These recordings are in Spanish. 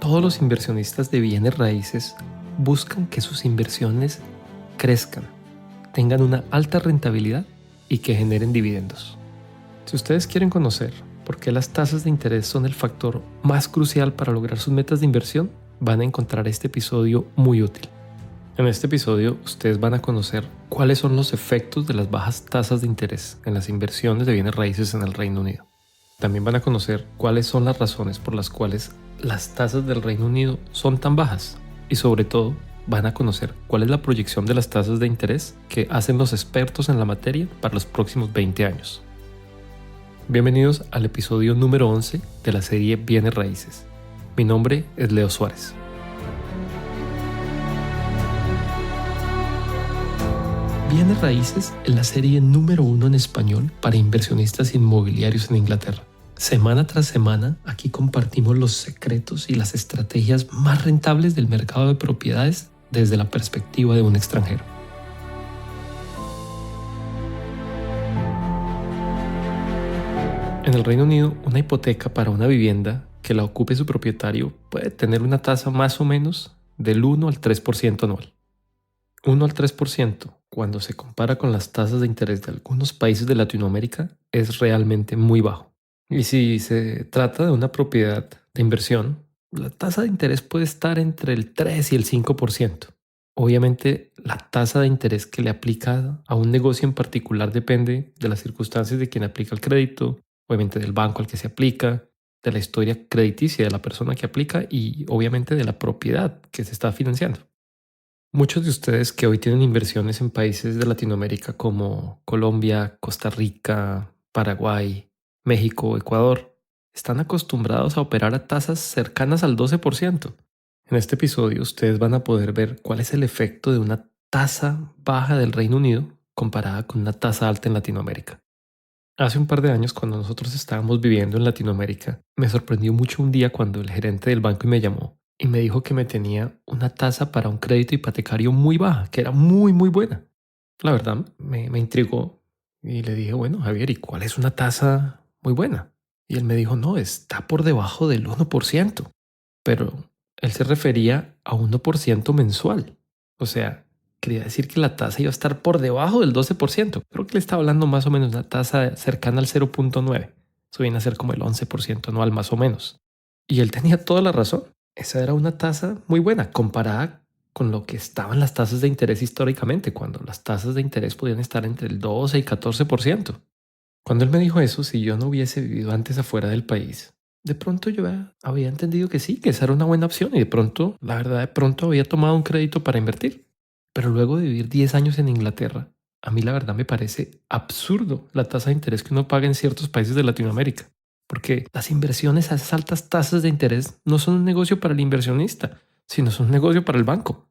Todos los inversionistas de bienes raíces buscan que sus inversiones crezcan, tengan una alta rentabilidad y que generen dividendos. Si ustedes quieren conocer por qué las tasas de interés son el factor más crucial para lograr sus metas de inversión, van a encontrar este episodio muy útil. En este episodio ustedes van a conocer cuáles son los efectos de las bajas tasas de interés en las inversiones de bienes raíces en el Reino Unido. También van a conocer cuáles son las razones por las cuales las tasas del Reino Unido son tan bajas y sobre todo van a conocer cuál es la proyección de las tasas de interés que hacen los expertos en la materia para los próximos 20 años. Bienvenidos al episodio número 11 de la serie Bienes Raíces. Mi nombre es Leo Suárez. Bienes Raíces es la serie número 1 en español para inversionistas inmobiliarios en Inglaterra. Semana tras semana, aquí compartimos los secretos y las estrategias más rentables del mercado de propiedades desde la perspectiva de un extranjero. En el Reino Unido, una hipoteca para una vivienda que la ocupe su propietario puede tener una tasa más o menos del 1 al 3% anual. 1 al 3%, cuando se compara con las tasas de interés de algunos países de Latinoamérica, es realmente muy bajo. Y si se trata de una propiedad de inversión, la tasa de interés puede estar entre el 3 y el 5%. Obviamente, la tasa de interés que le aplica a un negocio en particular depende de las circunstancias de quien aplica el crédito, obviamente del banco al que se aplica, de la historia crediticia de la persona que aplica y obviamente de la propiedad que se está financiando. Muchos de ustedes que hoy tienen inversiones en países de Latinoamérica como Colombia, Costa Rica, Paraguay, México, Ecuador, están acostumbrados a operar a tasas cercanas al 12%. En este episodio ustedes van a poder ver cuál es el efecto de una tasa baja del Reino Unido comparada con una tasa alta en Latinoamérica. Hace un par de años, cuando nosotros estábamos viviendo en Latinoamérica, me sorprendió mucho un día cuando el gerente del banco me llamó y me dijo que me tenía una tasa para un crédito hipotecario muy baja, que era muy buena. La verdad, me intrigó y le dije, bueno, Javier, ¿y cuál es una tasa muy buena? Y él me dijo, no, está por debajo del 1%. Pero él se refería a 1% mensual. O sea, quería decir que la tasa iba a estar por debajo del 12%. Creo que le estaba hablando más o menos de una tasa cercana al 0.9. Eso viene a ser como el 11% anual más o menos. Y él tenía toda la razón. Esa era una tasa muy buena comparada con lo que estaban las tasas de interés históricamente, cuando las tasas de interés podían estar entre el 12 y 14%. Cuando él me dijo eso, si yo no hubiese vivido antes afuera del país, de pronto yo había entendido que sí, que esa era una buena opción y de pronto, la verdad, de pronto había tomado un crédito para invertir. Pero luego de vivir 10 años en Inglaterra, a mí la verdad me parece absurdo la tasa de interés que uno paga en ciertos países de Latinoamérica. Porque las inversiones a esas altas tasas de interés no son un negocio para el inversionista, sino son un negocio para el banco.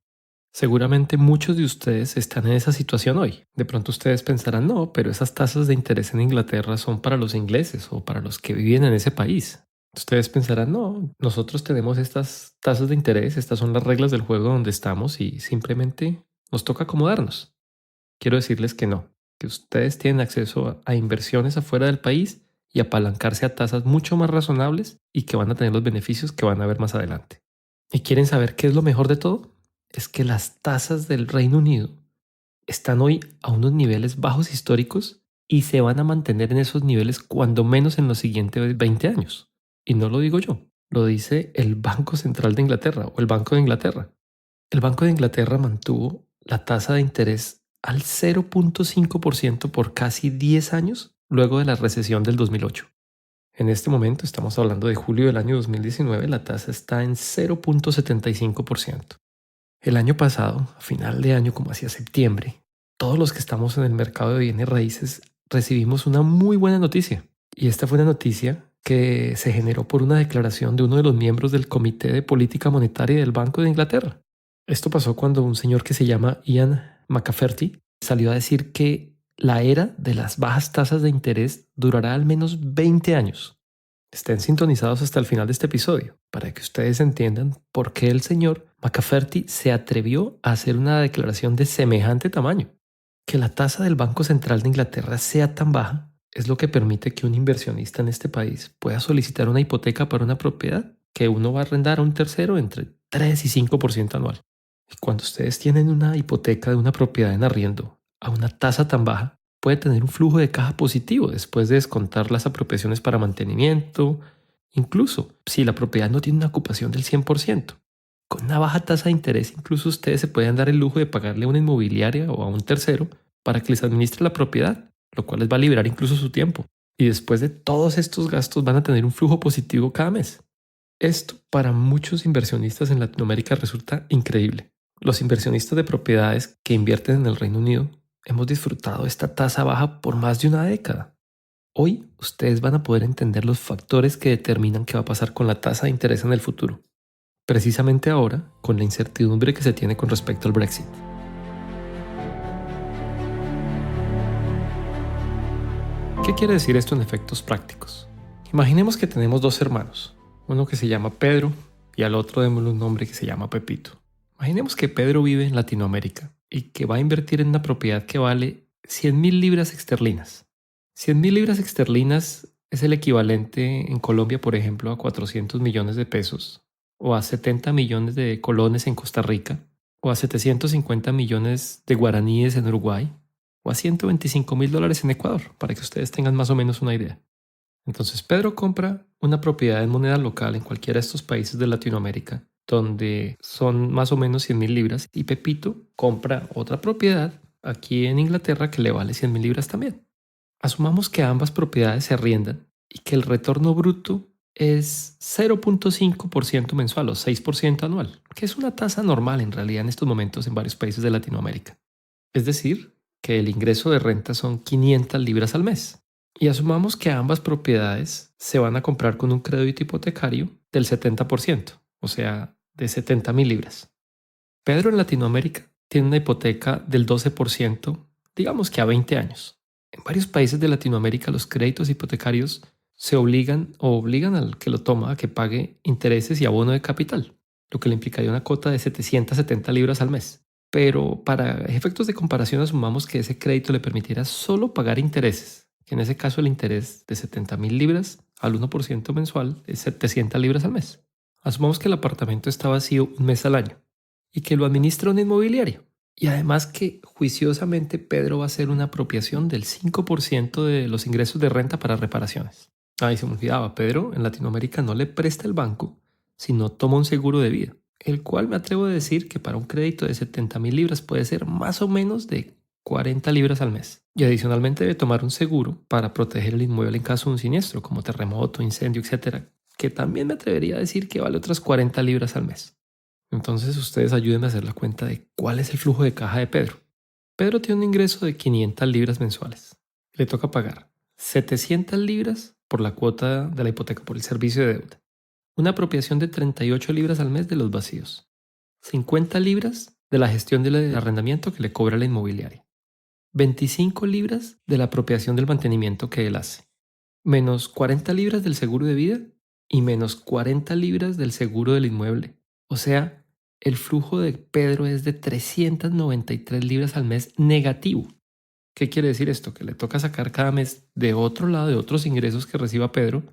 Seguramente muchos de ustedes están en esa situación hoy. De pronto ustedes pensarán, no, pero esas tasas de interés en Inglaterra son para los ingleses o para los que viven en ese país. Ustedes pensarán, no, nosotros tenemos estas tasas de interés, estas son las reglas del juego donde estamos y simplemente nos toca acomodarnos. Quiero decirles que no, que ustedes tienen acceso a inversiones afuera del país y apalancarse a tasas mucho más razonables y que van a tener los beneficios que van a ver más adelante. ¿Y quieren saber qué es lo mejor de todo? Es que las tasas del Reino Unido están hoy a unos niveles bajos históricos y se van a mantener en esos niveles cuando menos en los siguientes 20 años. Y no lo digo yo, lo dice el Banco Central de Inglaterra o el Banco de Inglaterra. El Banco de Inglaterra mantuvo la tasa de interés al 0.5% por casi 10 años luego de la recesión del 2008. En este momento, estamos hablando de julio del año 2019, la tasa está en 0.75%. El año pasado, a final de año como hacia septiembre, todos los que estamos en el mercado de bienes raíces recibimos una muy buena noticia. Y esta fue una noticia que se generó por una declaración de uno de los miembros del Comité de Política Monetaria del Banco de Inglaterra. Esto pasó cuando un señor que se llama Ian McCafferty salió a decir que la era de las bajas tasas de interés durará al menos 20 años. Estén sintonizados hasta el final de este episodio para que ustedes entiendan por qué el señor McCafferty se atrevió a hacer una declaración de semejante tamaño. Que la tasa del Banco Central de Inglaterra sea tan baja es lo que permite que un inversionista en este país pueda solicitar una hipoteca para una propiedad que uno va a arrendar a un tercero entre 3 y 5% anual. Y cuando ustedes tienen una hipoteca de una propiedad en arriendo a una tasa tan baja, puede tener un flujo de caja positivo después de descontar las apropiaciones para mantenimiento, incluso si la propiedad no tiene una ocupación del 100%. Con una baja tasa de interés, incluso ustedes se pueden dar el lujo de pagarle a una inmobiliaria o a un tercero para que les administre la propiedad, lo cual les va a liberar incluso su tiempo. Y después de todos estos gastos van a tener un flujo positivo cada mes. Esto para muchos inversionistas en Latinoamérica resulta increíble. Los inversionistas de propiedades que invierten en el Reino Unido hemos disfrutado esta tasa baja por más de una década. Hoy ustedes van a poder entender los factores que determinan qué va a pasar con la tasa de interés en el futuro, precisamente ahora con la incertidumbre que se tiene con respecto al Brexit. ¿Qué quiere decir esto en efectos prácticos? Imaginemos que tenemos dos hermanos, uno que se llama Pedro y al otro démosle un nombre que se llama Pepito. Imaginemos que Pedro vive en Latinoamérica y que va a invertir en una propiedad que vale 100.000 libras esterlinas. 100.000 libras esterlinas es el equivalente en Colombia, por ejemplo, a 400 millones de pesos, o a 70 millones de colones en Costa Rica, o a 750 millones de guaraníes en Uruguay, o a $125.000 en Ecuador, para que ustedes tengan más o menos una idea. Entonces Pedro compra una propiedad en moneda local en cualquiera de estos países de Latinoamérica, donde son más o menos 100.000 libras, y Pepito compra otra propiedad aquí en Inglaterra que le vale 100.000 libras también. Asumamos que ambas propiedades se arriendan y que el retorno bruto es 0.5% mensual o 6% anual, que es una tasa normal en realidad en estos momentos en varios países de Latinoamérica. Es decir, que el ingreso de renta son 500 libras al mes. Y asumamos que ambas propiedades se van a comprar con un crédito hipotecario del 70%, o sea, de 70.000 libras. Pedro en Latinoamérica tiene una hipoteca del 12%, digamos que a 20 años. En varios países de Latinoamérica los créditos hipotecarios se obligan al que lo toma a que pague intereses y abono de capital, lo que le implicaría una cuota de 770 libras al mes. Pero para efectos de comparación asumamos que ese crédito le permitiera solo pagar intereses, que en ese caso el interés de 70.000 libras al 1% mensual es 700 libras al mes. Asumamos que el apartamento está vacío un mes al año y que lo administra una inmobiliaria. Y además que juiciosamente Pedro va a hacer una apropiación del 5% de los ingresos de renta para reparaciones. Ahí se me olvidaba, Pedro en Latinoamérica no le presta el banco, sino toma un seguro de vida, el cual me atrevo a decir que para un crédito de 70.000 libras puede ser más o menos de 40 libras al mes. Y adicionalmente debe tomar un seguro para proteger el inmueble en caso de un siniestro, como terremoto, incendio, etcétera, que también me atrevería a decir que vale otras 40 libras al mes. Entonces ustedes ayúdenme a hacer la cuenta de cuál es el flujo de caja de Pedro. Pedro tiene un ingreso de 500 libras mensuales. Le toca pagar 700 libras por la cuota de la hipoteca por el servicio de deuda. Una apropiación de 38 libras al mes de los vacíos. 50 libras de la gestión del arrendamiento que le cobra la inmobiliaria. 25 libras de la apropiación del mantenimiento que él hace. Menos 40 libras del seguro de vida y menos 40 libras del seguro del inmueble. O sea, el flujo de Pedro es de 393 libras al mes negativo. ¿Qué quiere decir esto? Que le toca sacar cada mes de otro lado, de otros ingresos que reciba Pedro,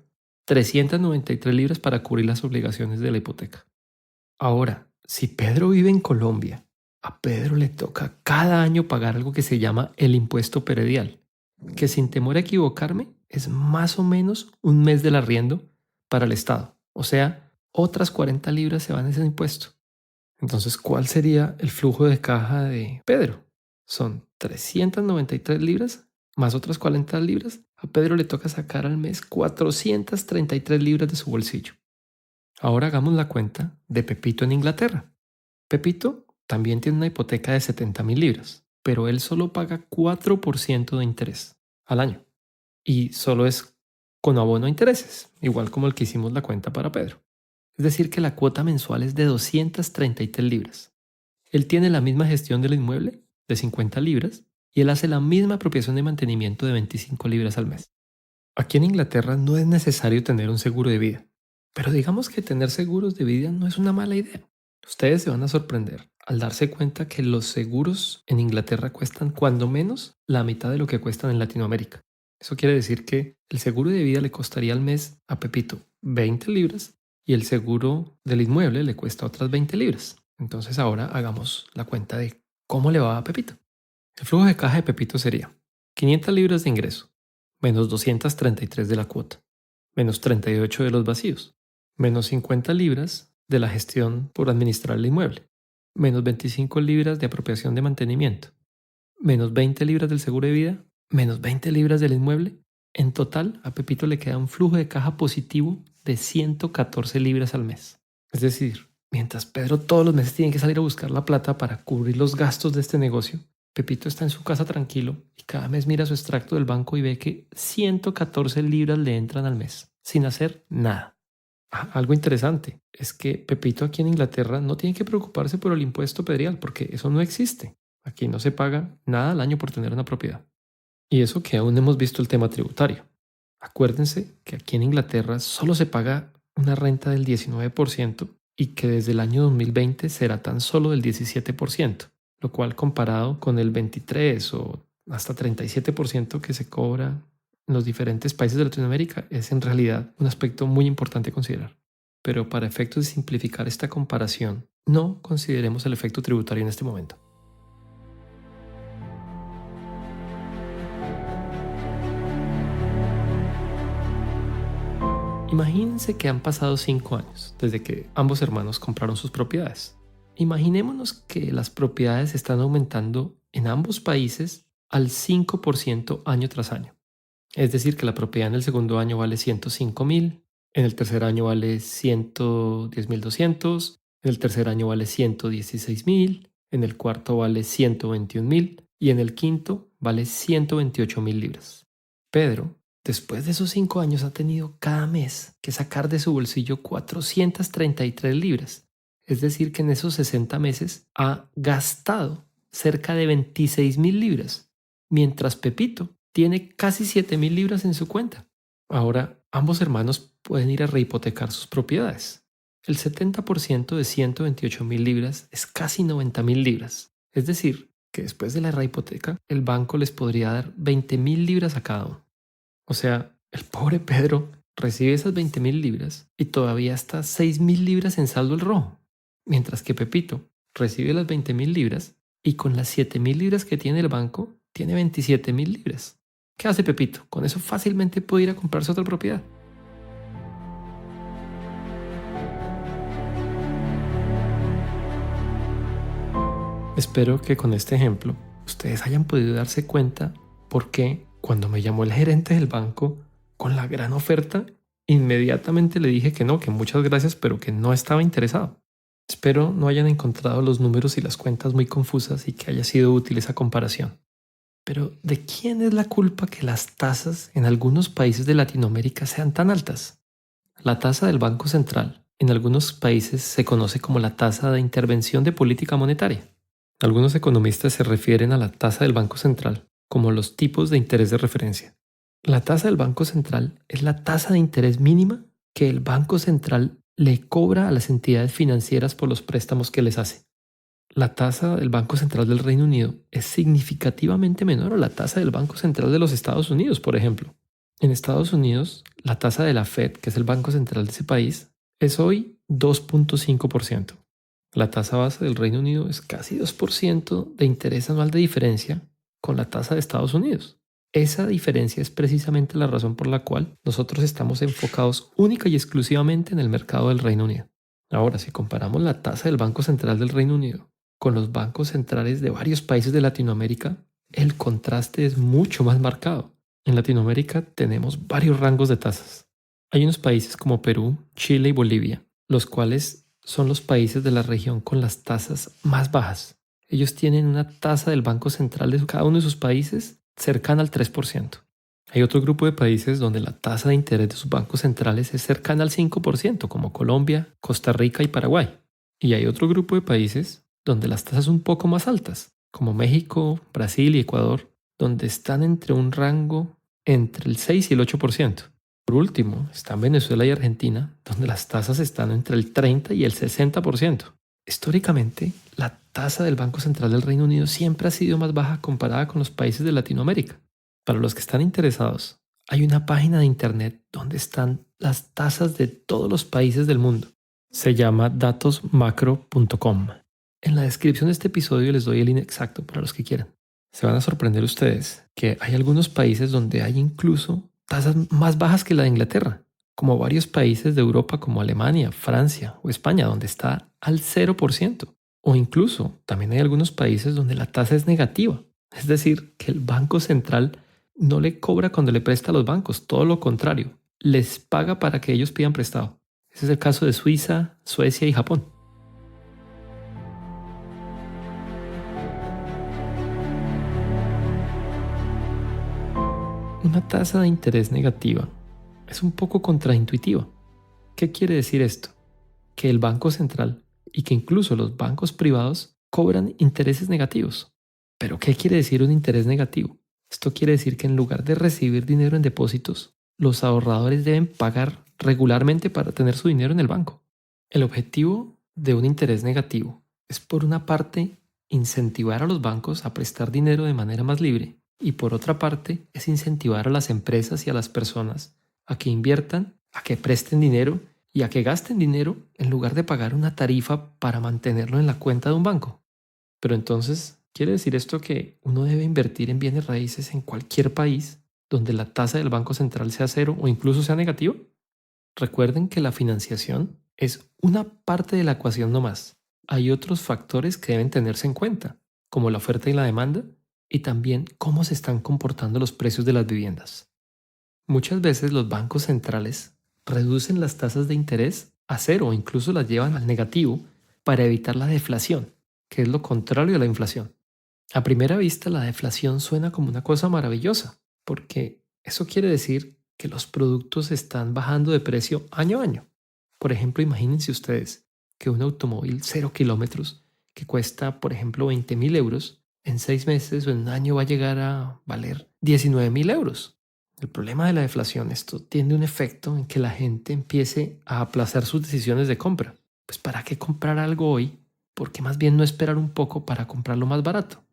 393 libras para cubrir las obligaciones de la hipoteca. Ahora, si Pedro vive en Colombia, a Pedro le toca cada año pagar algo que se llama el impuesto predial, que sin temor a equivocarme es más o menos un mes del arriendo para el Estado. O sea, otras 40 libras se van a ese impuesto. Entonces, ¿cuál sería el flujo de caja de Pedro? Son 393 libras más otras 40 libras. A Pedro le toca sacar al mes 433 libras de su bolsillo. Ahora hagamos la cuenta de Pepito en Inglaterra. Pepito también tiene una hipoteca de 70.000 libras, pero él solo paga 4% de interés al año. Y solo es con abono a intereses, igual como el que hicimos la cuenta para Pedro. Es decir, que la cuota mensual es de 233 libras. Él tiene la misma gestión del inmueble, de 50 libras, y él hace la misma apropiación de mantenimiento de 25 libras al mes. Aquí en Inglaterra no es necesario tener un seguro de vida, pero digamos que tener seguros de vida no es una mala idea. Ustedes se van a sorprender al darse cuenta que los seguros en Inglaterra cuestan cuando menos la mitad de lo que cuestan en Latinoamérica. Eso quiere decir que el seguro de vida le costaría al mes a Pepito 20 libras y el seguro del inmueble le cuesta otras 20 libras. Entonces ahora hagamos la cuenta de cómo le va a Pepito. El flujo de caja de Pepito sería 500 libras de ingreso, menos 233 de la cuota, menos 38 de los vacíos, menos 50 libras de la gestión por administrar el inmueble, menos 25 libras de apropiación de mantenimiento, menos 20 libras del seguro de vida, menos 20 libras del inmueble. En total, a Pepito le queda un flujo de caja positivo de 114 libras al mes. Es decir, mientras Pedro todos los meses tiene que salir a buscar la plata para cubrir los gastos de este negocio, Pepito está en su casa tranquilo y cada mes mira su extracto del banco y ve que 114 libras le entran al mes, sin hacer nada. Algo interesante es que Pepito aquí en Inglaterra no tiene que preocuparse por el impuesto predial porque eso no existe. Aquí no se paga nada al año por tener una propiedad. Y eso que aún no hemos visto el tema tributario. Acuérdense que aquí en Inglaterra solo se paga una renta del 19% y que desde el año 2020 será tan solo del 17%, lo cual comparado con el 23 o hasta 37% que se cobra en los diferentes países de Latinoamérica es en realidad un aspecto muy importante a considerar. Pero para efectos de simplificar esta comparación, no consideremos el efecto tributario en este momento. Imagínense que han pasado 5 años desde que ambos hermanos compraron sus propiedades. Imaginémonos que las propiedades están aumentando en ambos países al 5% año tras año. Es decir, que la propiedad en el segundo año vale 105.000, en el tercer año vale 110.200, en el tercer año vale 116.000, en el cuarto vale 121.000 y en el quinto vale 128.000 libras. Pedro, después de esos 5 años, ha tenido cada mes que sacar de su bolsillo 433 libras. Es decir, que en esos 60 meses ha gastado cerca de 26.000 libras, mientras Pepito tiene casi 7.000 libras en su cuenta. Ahora, ambos hermanos pueden ir a rehipotecar sus propiedades. El 70% de 128.000 libras es casi 90.000 libras. Es decir, que después de la rehipoteca, el banco les podría dar 20.000 libras a cada uno. O sea, el pobre Pedro recibe esas 20.000 libras y todavía está 6.000 libras en saldo el rojo. Mientras que Pepito recibe las 20.000 libras y con las 7.000 libras que tiene el banco, tiene 27.000 libras. ¿Qué hace Pepito? Con eso fácilmente puede ir a comprarse otra propiedad. Espero que con este ejemplo ustedes hayan podido darse cuenta por qué cuando me llamó el gerente del banco con la gran oferta, inmediatamente le dije que no, que muchas gracias, pero que no estaba interesado. Espero no hayan encontrado los números y las cuentas muy confusas y que haya sido útil esa comparación. Pero ¿de quién es la culpa que las tasas en algunos países de Latinoamérica sean tan altas? La tasa del Banco Central en algunos países se conoce como la tasa de intervención de política monetaria. Algunos economistas se refieren a la tasa del Banco Central como los tipos de interés de referencia. La tasa del Banco Central es la tasa de interés mínima que el Banco Central le cobra a las entidades financieras por los préstamos que les hace. La tasa del Banco Central del Reino Unido es significativamente menor a la tasa del Banco Central de los Estados Unidos, por ejemplo. En Estados Unidos, la tasa de la Fed, que es el Banco Central de ese país, es hoy 2.5%. La tasa base del Reino Unido es casi 2% de interés anual de diferencia con la tasa de Estados Unidos. Esa diferencia es precisamente la razón por la cual nosotros estamos enfocados única y exclusivamente en el mercado del Reino Unido. Ahora, si comparamos la tasa del Banco Central del Reino Unido con los bancos centrales de varios países de Latinoamérica, el contraste es mucho más marcado. En Latinoamérica tenemos varios rangos de tasas. Hay unos países como Perú, Chile y Bolivia, los cuales son los países de la región con las tasas más bajas. Ellos tienen una tasa del Banco Central de cada uno de sus países cercana al 3%. Hay otro grupo de países donde la tasa de interés de sus bancos centrales es cercana al 5%, como Colombia, Costa Rica y Paraguay. Y hay otro grupo de países donde las tasas son un poco más altas, como México, Brasil y Ecuador, donde están entre un rango entre el 6 y el 8%. Por último, están Venezuela y Argentina, donde las tasas están entre el 30 y el 60%. Históricamente, la tasa del Banco Central del Reino Unido siempre ha sido más baja comparada con los países de Latinoamérica. Para los que están interesados, hay una página de internet donde están las tasas de todos los países del mundo. Se llama datosmacro.com. En la descripción de este episodio les doy el link exacto para los que quieran. Se van a sorprender ustedes que hay algunos países donde hay incluso tasas más bajas que la de Inglaterra, como varios países de Europa como Alemania, Francia o España, donde está al 0%. O incluso también hay algunos países donde la tasa es negativa. Es decir, que el Banco Central no le cobra cuando le presta a los bancos, todo lo contrario, les paga para que ellos pidan prestado. Ese es el caso de Suiza, Suecia y Japón. Una tasa de interés negativa es un poco contraintuitiva. ¿Qué quiere decir esto? Que el Banco Central y que incluso los bancos privados cobran intereses negativos. ¿Pero qué quiere decir un interés negativo? Esto quiere decir que en lugar de recibir dinero en depósitos, los ahorradores deben pagar regularmente para tener su dinero en el banco. El objetivo de un interés negativo es, por una parte, incentivar a los bancos a prestar dinero de manera más libre y, por otra parte, es incentivar a las empresas y a las personas a que inviertan, a que presten dinero y a que gasten dinero en lugar de pagar una tarifa para mantenerlo en la cuenta de un banco. Pero entonces, ¿quiere decir esto que uno debe invertir en bienes raíces en cualquier país donde la tasa del Banco Central sea cero o incluso sea negativa? Recuerden que la financiación es una parte de la ecuación no más. Hay otros factores que deben tenerse en cuenta, como la oferta y la demanda, y también cómo se están comportando los precios de las viviendas. Muchas veces los bancos centrales reducen las tasas de interés a cero o incluso las llevan al negativo para evitar la deflación, que es lo contrario a la inflación. A primera vista, la deflación suena como una cosa maravillosa, porque eso quiere decir que los productos están bajando de precio año a año. Por ejemplo, imagínense ustedes que un automóvil 0 kilómetros que cuesta, por ejemplo, 20.000 euros, en 6 meses o en un año va a llegar a valer 19.000 euros. El problema de la deflación, esto tiene un efecto en que la gente empiece a aplazar sus decisiones de compra. Pues ¿para qué comprar algo hoy? ¿Por qué más bien no esperar un poco para comprarlo más barato?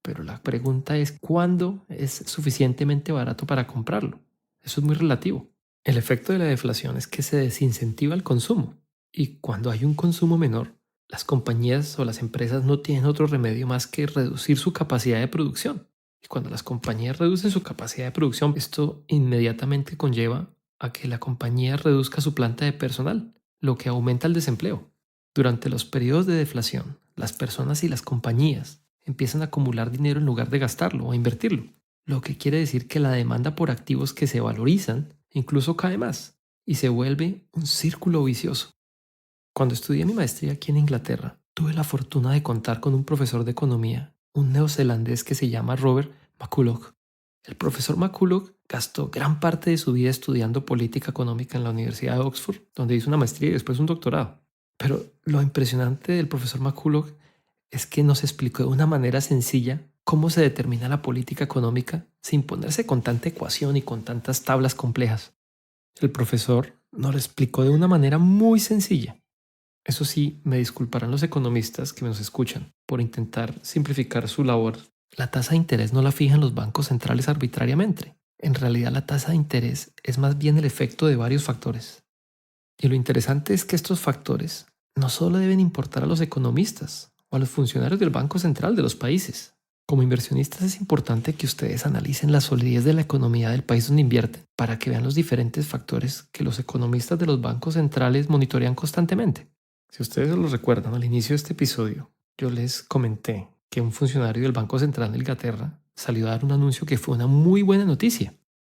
Pero la pregunta es, ¿cuándo es suficientemente barato para comprarlo? Eso es muy relativo. El efecto de la deflación es que se desincentiva el consumo. Y cuando hay un consumo menor, las compañías o las empresas no tienen otro remedio más que reducir su capacidad de producción. Y cuando las compañías reducen su capacidad de producción, esto inmediatamente conlleva a que la compañía reduzca su planta de personal, lo que aumenta el desempleo. Durante los periodos de deflación, las personas y las compañías empiezan a acumular dinero en lugar de gastarlo o invertirlo, lo que quiere decir que la demanda por activos que se valorizan incluso cae más y se vuelve un círculo vicioso. Cuando estudié mi maestría aquí en Inglaterra, tuve la fortuna de contar con un profesor de economía, un neozelandés que se llama Robert McCulloch. El profesor McCulloch gastó gran parte de su vida estudiando política económica en la Universidad de Oxford, donde hizo una maestría y después un doctorado. Pero lo impresionante del profesor McCulloch es que nos explicó de una manera sencilla cómo se determina la política económica sin ponerse con tanta ecuación y con tantas tablas complejas. El profesor nos lo explicó de una manera muy sencilla. Eso sí, me disculparán los economistas que nos escuchan por intentar simplificar su labor. La tasa de interés no la fijan los bancos centrales arbitrariamente. En realidad, la tasa de interés es más bien el efecto de varios factores. Y lo interesante es que estos factores no solo deben importar a los economistas o a los funcionarios del Banco Central de los países. Como inversionistas es importante que ustedes analicen la solidez de la economía del país donde invierten para que vean los diferentes factores que los economistas de los bancos centrales monitorean constantemente. Si ustedes lo recuerdan, al inicio de este episodio, yo les comenté que un funcionario del Banco Central de Inglaterra salió a dar un anuncio que fue una muy buena noticia.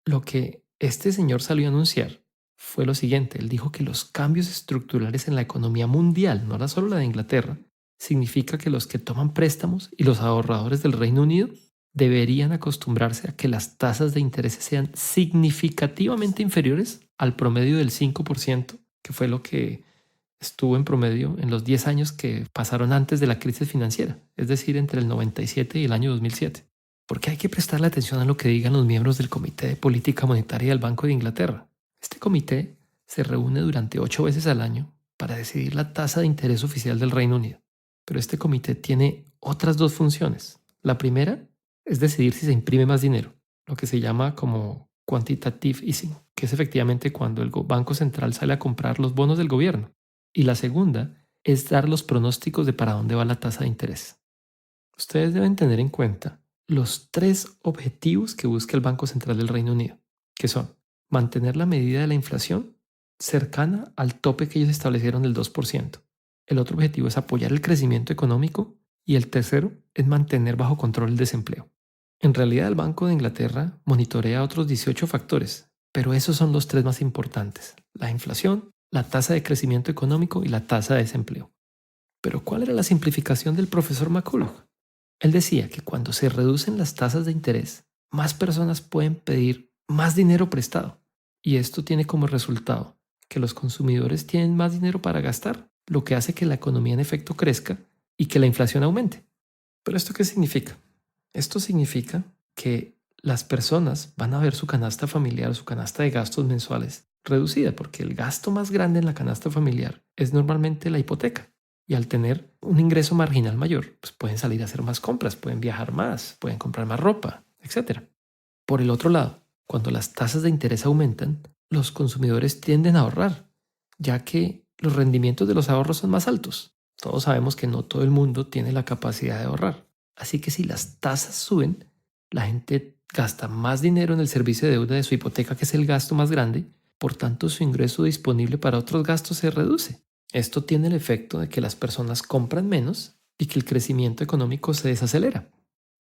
Lo que este señor salió a anunciar fue lo siguiente. Él dijo que los cambios estructurales en la economía mundial, no era solo la de Inglaterra, significa que los que toman préstamos y los ahorradores del Reino Unido deberían acostumbrarse a que las tasas de interés sean significativamente inferiores al promedio del 5%, que fue lo que estuvo en promedio en los 10 años que pasaron antes de la crisis financiera, es decir, entre el 97 y el año 2007. Porque hay que prestarle atención a lo que digan los miembros del Comité de Política Monetaria del Banco de Inglaterra. Este comité se reúne durante 8 veces al año para decidir la tasa de interés oficial del Reino Unido. Pero este comité tiene otras dos funciones. La primera es decidir si se imprime más dinero, lo que se llama como quantitative easing, que es efectivamente cuando el Banco Central sale a comprar los bonos del gobierno. Y la segunda es dar los pronósticos de para dónde va la tasa de interés. Ustedes deben tener en cuenta los 3 objetivos que busca el Banco Central del Reino Unido, que son mantener la medida de la inflación cercana al tope que ellos establecieron del 2%. El otro objetivo es apoyar el crecimiento económico y el tercero es mantener bajo control el desempleo. En realidad el Banco de Inglaterra monitorea otros 18 factores, pero esos son los 3 más importantes: la inflación, la tasa de crecimiento económico y la tasa de desempleo. Pero ¿cuál era la simplificación del profesor McCulloch? Él decía que cuando se reducen las tasas de interés, más personas pueden pedir más dinero prestado. Y esto tiene como resultado que los consumidores tienen más dinero para gastar, lo que hace que la economía en efecto crezca y que la inflación aumente. ¿Pero esto qué significa? Esto significa que las personas van a ver su canasta familiar, su canasta de gastos mensuales reducida, porque el gasto más grande en la canasta familiar es normalmente la hipoteca. Y al tener un ingreso marginal mayor, pues pueden salir a hacer más compras, pueden viajar más, pueden comprar más ropa, etc. Por el otro lado, cuando las tasas de interés aumentan, los consumidores tienden a ahorrar, ya que los rendimientos de los ahorros son más altos. Todos sabemos que no todo el mundo tiene la capacidad de ahorrar. Así que si las tasas suben, la gente gasta más dinero en el servicio de deuda de su hipoteca, que es el gasto más grande, por tanto su ingreso disponible para otros gastos se reduce. Esto tiene el efecto de que las personas compran menos y que el crecimiento económico se desacelera.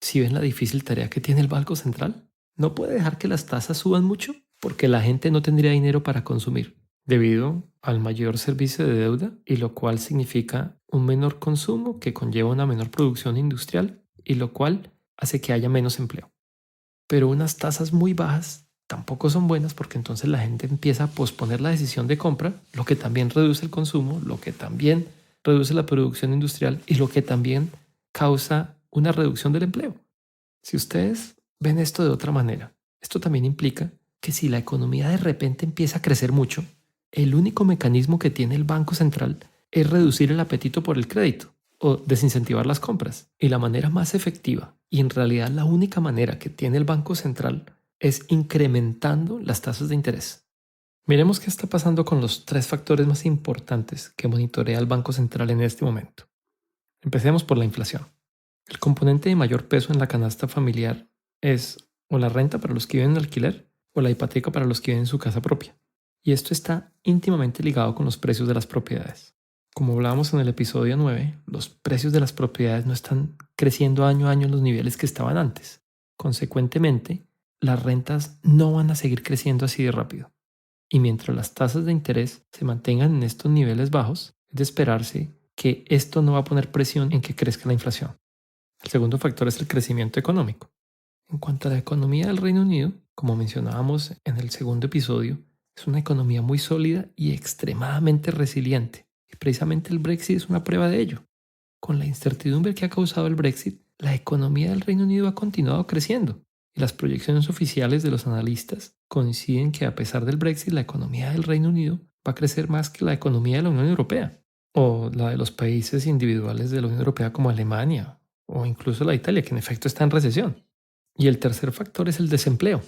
¿Si ven la difícil tarea que tiene el Banco Central? No puede dejar que las tasas suban mucho porque la gente no tendría dinero para consumir, debido al mayor servicio de deuda, y lo cual significa un menor consumo que conlleva una menor producción industrial y lo cual hace que haya menos empleo. Pero unas tasas muy bajas tampoco son buenas porque entonces la gente empieza a posponer la decisión de compra, lo que también reduce el consumo, lo que también reduce la producción industrial y lo que también causa una reducción del empleo. Si ustedes ven esto de otra manera, esto también implica que si la economía de repente empieza a crecer mucho, el único mecanismo que tiene el Banco Central es reducir el apetito por el crédito o desincentivar las compras. Y la manera más efectiva, y en realidad la única manera que tiene el Banco Central, es incrementando las tasas de interés. Miremos qué está pasando con los 3 factores más importantes que monitorea el Banco Central en este momento. Empecemos por la inflación. El componente de mayor peso en la canasta familiar es o la renta para los que viven en alquiler o la hipoteca para los que viven en su casa propia. Y esto está íntimamente ligado con los precios de las propiedades. Como hablábamos en el episodio 9, los precios de las propiedades no están creciendo año a año en los niveles que estaban antes. Consecuentemente, las rentas no van a seguir creciendo así de rápido. Y mientras las tasas de interés se mantengan en estos niveles bajos, es de esperarse que esto no va a poner presión en que crezca la inflación. El segundo factor es el crecimiento económico. En cuanto a la economía del Reino Unido, como mencionábamos en el segundo episodio, es una economía muy sólida y extremadamente resiliente. Y precisamente el Brexit es una prueba de ello. Con la incertidumbre que ha causado el Brexit, la economía del Reino Unido ha continuado creciendo. Y las proyecciones oficiales de los analistas coinciden que a pesar del Brexit, la economía del Reino Unido va a crecer más que la economía de la Unión Europea, o la de los países individuales de la Unión Europea como Alemania, o incluso la de Italia, que en efecto está en recesión. Y el tercer factor es el desempleo.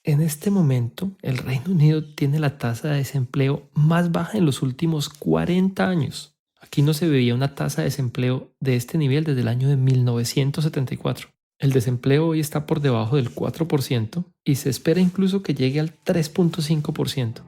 En este momento, el Reino Unido tiene la tasa de desempleo más baja en los últimos 40 años. Aquí no se veía una tasa de desempleo de este nivel desde el año de 1974. El desempleo hoy está por debajo del 4% y se espera incluso que llegue al 3.5%.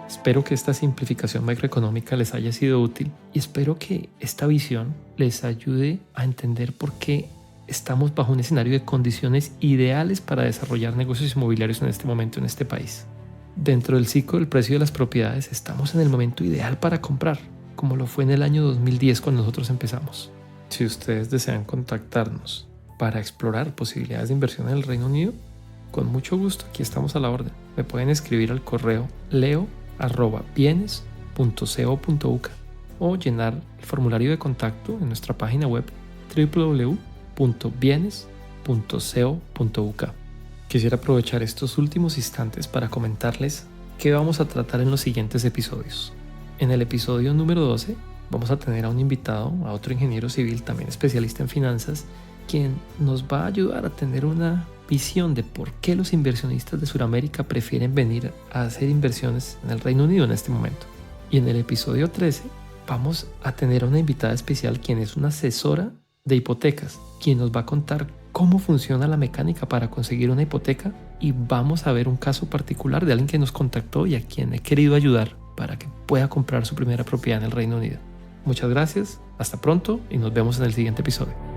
Espero que esta simplificación macroeconómica les haya sido útil y espero que esta visión les ayude a entender por qué estamos bajo un escenario de condiciones ideales para desarrollar negocios inmobiliarios en este momento en este país. Dentro del ciclo del precio de las propiedades estamos en el momento ideal para comprar, como lo fue en el año 2010 cuando nosotros empezamos. Si ustedes desean contactarnos para explorar posibilidades de inversión en el Reino Unido, con mucho gusto aquí estamos a la orden. Me pueden escribir al correo leo@bienes.co.uk o llenar el formulario de contacto en nuestra página web www.bienes.co.uk. Quisiera aprovechar estos últimos instantes para comentarles qué vamos a tratar en los siguientes episodios. En el episodio número 12 vamos a tener a un invitado, a otro ingeniero civil, también especialista en finanzas, quien nos va a ayudar a tener una visión de por qué los inversionistas de Sudamérica prefieren venir a hacer inversiones en el Reino Unido en este momento. Y en el episodio 13 vamos a tener a una invitada especial quien es una asesora de hipotecas, quien nos va a contar cómo funciona la mecánica para conseguir una hipoteca, y vamos a ver un caso particular de alguien que nos contactó y a quien he querido ayudar para que pueda comprar su primera propiedad en el Reino Unido. Muchas gracias, hasta pronto y nos vemos en el siguiente episodio.